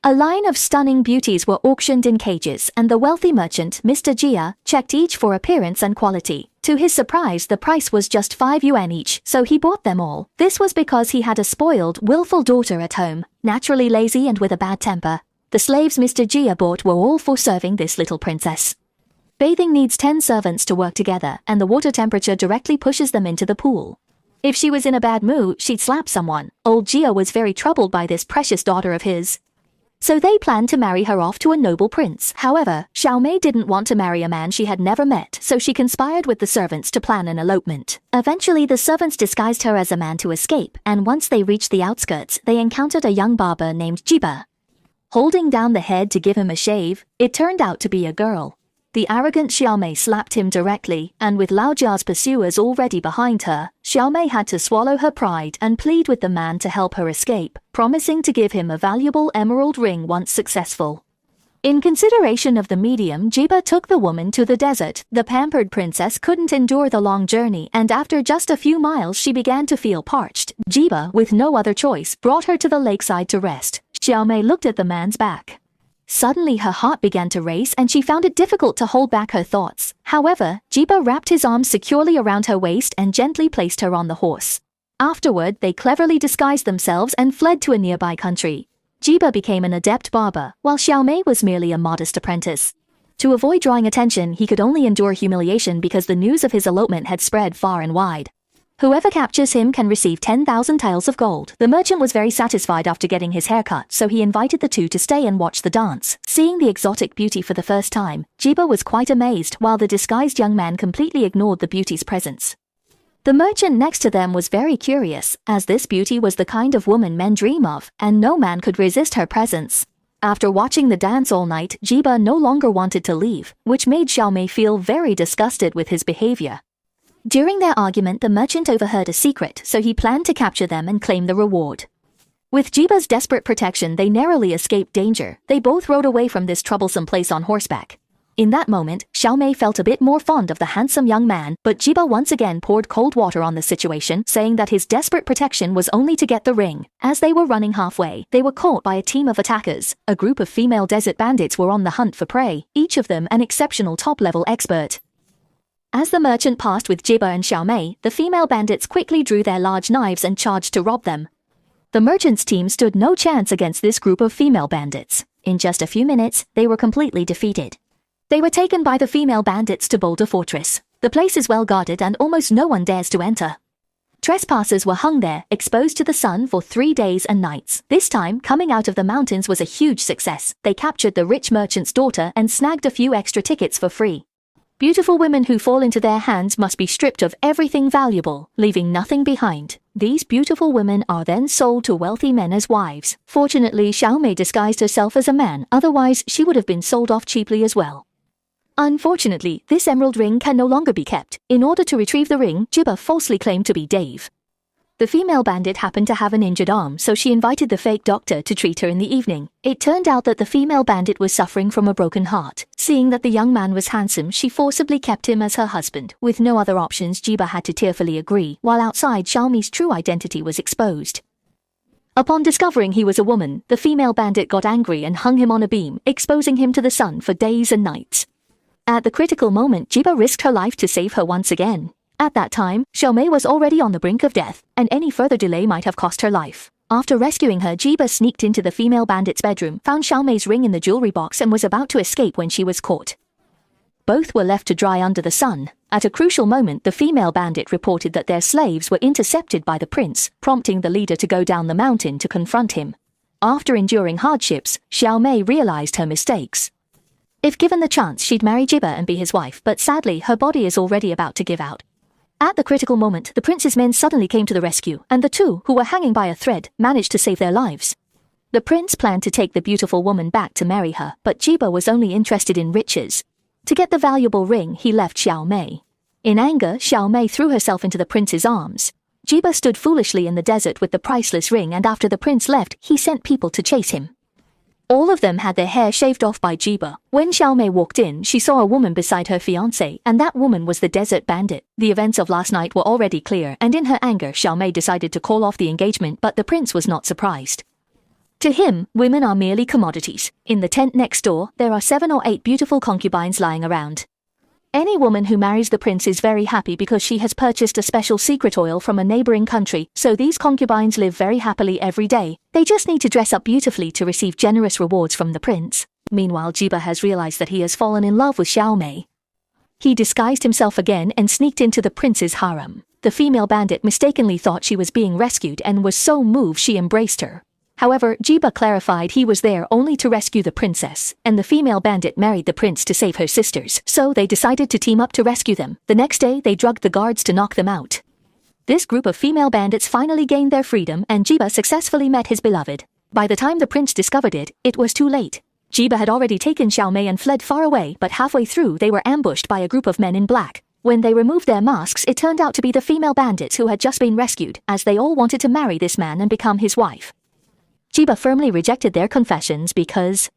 A line of stunning beauties were auctioned in cages, and the wealthy merchant, Mr. Jia, checked each for appearance and quality. To his surprise, the price was just 5 yuan each, so he bought them all. This was because he had a spoiled, willful daughter at home, naturally lazy and with a bad temper. The slaves Mr. Jia bought were all for serving this little princess. Bathing needs 10 servants to work together, and the water temperature directly pushes them into the pool. If she was in a bad mood, she'd slap someone. Old Jia was very troubled by this precious daughter of his. So they planned to marry her off to a noble prince. However, Xiao Mei didn't want to marry a man she had never met, so she conspired with the servants to plan an elopement. Eventually, the servants disguised her as a man to escape, and once they reached the outskirts, they encountered a young barber named Jiba. Holding down the head to give him a shave, it turned out to be a girl. The arrogant Xiao Mei slapped him directly, and with Lao Jia's pursuers already behind her, Xiao Mei had to swallow her pride and plead with the man to help her escape, promising to give him a valuable emerald ring once successful. In consideration of the medium, Jiba took the woman to the desert. The pampered princess couldn't endure the long journey, and after just a few miles she began to feel parched. Jiba, with no other choice, brought her to the lakeside to rest. Xiao Mei looked at the man's back. Suddenly her heart began to race and she found it difficult to hold back her thoughts. However, Jiba wrapped his arms securely around her waist and gently placed her on the horse. Afterward, they cleverly disguised themselves and fled to a nearby country. Jiba became an adept barber, while Xiao Mei was merely a modest apprentice. To avoid drawing attention, he could only endure humiliation because the news of his elopement had spread far and wide. Whoever captures him can receive 10,000 taels of gold. The merchant was very satisfied after getting his hair cut, so he invited the two to stay and watch the dance. Seeing the exotic beauty for the first time, Jiba was quite amazed, while the disguised young man completely ignored the beauty's presence. The merchant next to them was very curious, as this beauty was the kind of woman men dream of, and no man could resist her presence. After watching the dance all night, Jiba no longer wanted to leave, which made Xiao Mei feel very disgusted with his behavior. During their argument, the merchant overheard a secret, so he planned to capture them and claim the reward. With Jiba's desperate protection, they narrowly escaped danger. They both rode away from this troublesome place on horseback. In that moment, Xiao Mei felt a bit more fond of the handsome young man, but Jiba once again poured cold water on the situation, saying that his desperate protection was only to get the ring. As they were running halfway, they were caught by a team of attackers. A group of female desert bandits were on the hunt for prey, each of them an exceptional top-level expert. As the merchant passed with Jiba and Xiao Mei, the female bandits quickly drew their large knives and charged to rob them. The merchant's team stood no chance against this group of female bandits. In just a few minutes, they were completely defeated. They were taken by the female bandits to Boulder Fortress. The place is well guarded and almost no one dares to enter. Trespassers were hung there, exposed to the sun for 3 days and nights. This time, coming out of the mountains was a huge success. They captured the rich merchant's daughter and snagged a few extra tickets for free. Beautiful women who fall into their hands must be stripped of everything valuable, leaving nothing behind. These beautiful women are then sold to wealthy men as wives. Fortunately, Xiao Mei disguised herself as a man, otherwise she would have been sold off cheaply as well. Unfortunately, this emerald ring can no longer be kept. In order to retrieve the ring, Jiba falsely claimed to be Dave. The female bandit happened to have an injured arm, so she invited the fake doctor to treat her in the evening. It turned out that the female bandit was suffering from a broken heart. Seeing that the young man was handsome, she forcibly kept him as her husband. With no other options, Jiba had to tearfully agree, while outside, Xiao Mei's true identity was exposed. Upon discovering he was a woman, the female bandit got angry and hung him on a beam, exposing him to the sun for days and nights. At the critical moment, Jiba risked her life to save her once again. At that time, Xiao Mei was already on the brink of death, and any further delay might have cost her life. After rescuing her, Jiba sneaked into the female bandit's bedroom, found Xiao Mei's ring in the jewelry box and was about to escape when she was caught. Both were left to dry under the sun. At a crucial moment, the female bandit reported that their slaves were intercepted by the prince, prompting the leader to go down the mountain to confront him. After enduring hardships, Xiao Mei realized her mistakes. If given the chance, she'd marry Jiba and be his wife, but sadly, her body is already about to give out. At the critical moment, the prince's men suddenly came to the rescue, and the two, who were hanging by a thread, managed to save their lives. The prince planned to take the beautiful woman back to marry her, but Jiba was only interested in riches. To get the valuable ring, he left Xiao Mei. In anger, Xiao Mei threw herself into the prince's arms. Jiba stood foolishly in the desert with the priceless ring, and after the prince left, he sent people to chase him. All of them had their hair shaved off by Jiba. When Xiao Mei walked in, she saw a woman beside her fiancé, and that woman was the desert bandit. The events of last night were already clear, and in her anger, Xiao Mei decided to call off the engagement, but the prince was not surprised. To him, women are merely commodities. In the tent next door, there are 7 or 8 beautiful concubines lying around. Any woman who marries the prince is very happy because she has purchased a special secret oil from a neighboring country, so these concubines live very happily every day. They just need to dress up beautifully to receive generous rewards from the prince. Meanwhile, Jiba has realized that he has fallen in love with Xiao Mei. He disguised himself again and sneaked into the prince's harem. The female bandit mistakenly thought she was being rescued and was so moved she embraced her. However, Jiba clarified he was there only to rescue the princess, and the female bandit married the prince to save her sisters, so they decided to team up to rescue them. The next day, they drugged the guards to knock them out. This group of female bandits finally gained their freedom, and Jiba successfully met his beloved. By the time the prince discovered it, it was too late. Jiba had already taken Xiao Mei and fled far away, but halfway through they were ambushed by a group of men in black. When they removed their masks, it turned out to be the female bandits who had just been rescued, as they all wanted to marry this man and become his wife. Jiba firmly rejected their confessions because